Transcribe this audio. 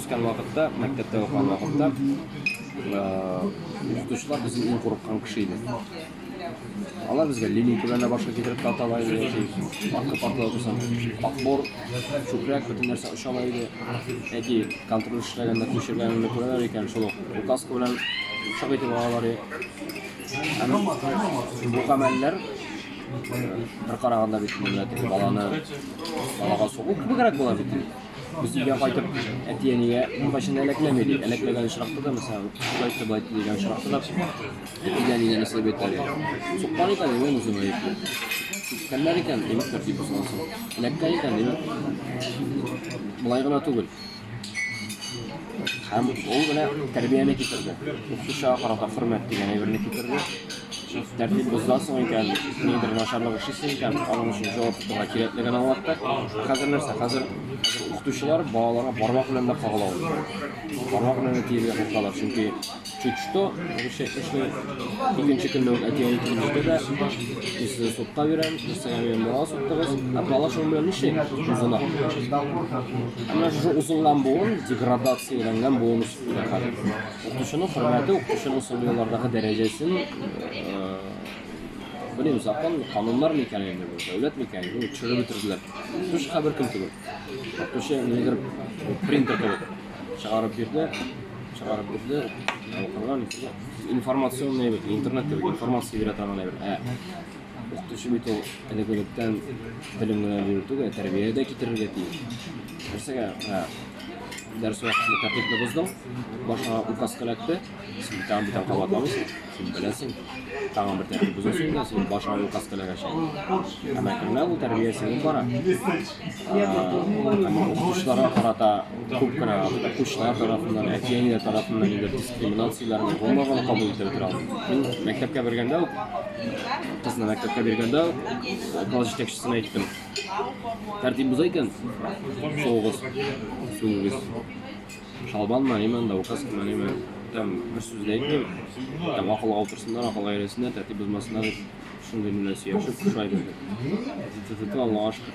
өскен вакытта, мәктәптә укыган вакытта, укытучылар безнең иң курыккан кеше иде. Алар безгә линейка белән башка китереп таталар иде, арка партада турсаң, акбор, чүпрәк бөтен нәрсә очала иде. Яки контроль эшләгәндә күчергәнне күрәләр икән, шул указка белән чак итеп алалар. Бу гамәлләр bir караганда бит балага сугып күбрәк була бит. Biz uyga qaytib әтиәнигә башын әләкләмәде. Әләкләгән очракта да, мәсәлән, байт дигән очракта да әтиәнигә нәрсә бетәләр. Суккан икән, мен үзем әйтте. Кемнәр икән, демәк тәртип булсын. Әләккән икән, демәк булай гына түгел. Һәм ул гына тәрбияне китерде. Укучыга карата хөрмәт дигән әйберне китерде. Тәртип боздан соң икән, нидер начарлык эш итсен икән, аның өчен җавап тотарга кирәклеген аңлатты. Хәзер нәрсә? Хәзер укытучылар балаларга бармак белән дә кагалау. Бармак белән тиергә куркалар, чөнки чуть что икенче көнне әтиәне килде дә, сез сутка бирәм, сез бала суттыгыз, бала шуның белән нишләй? Узына. Әмма шу узылган буын, деградацияләнгән буын үстендә хәзер. Укытучының хөрмәте, укытучының сынлыклардагы дәрәҗәсен Bilmiyorum, zakon, kanunlar mı икән инде бу, дәүләт ми икән, бу чыгып бетерделәр. Туш хәбәр кем түгел. Тушы нидер принтер кебек чыгарып бирде, укыган информационный бит, интернет кебек информация бирә торган әйбер. Укытучы бит ул элек-электән белемне бирүгә, тәрбиядә китерергә тиеш. Нәрсәгә? Дәрес вакытында тәртипне боздым. Башка указ каләкте. Син там битен кабатламыйсың. Син беләсең. Тагын бер тәртип бозасың да, син башка указ каләгәчә. Әмма кемнә ул тәрбиясе бара? Укучыларга карата күп кенә укучылар тарафыннан, әтиәниләр тарафыннан инде дискриминацияләрне булмаган кабул итеп тора. Мин мәктәпкә бергәндә, кызны мәктәпкә бергәндә, класс җитәкчесенә әйттем. Тәртип боза икән. Сугыз. Шалбанмы, немен да, указ кемен, немен. Там bir сүз дә әйтмим. Там акылга утырсыннар, акыл гаиләсенә тәртип бозмасыннар. Шундый нәрсә яшәп, шулай булды. Аллаһка шөкер.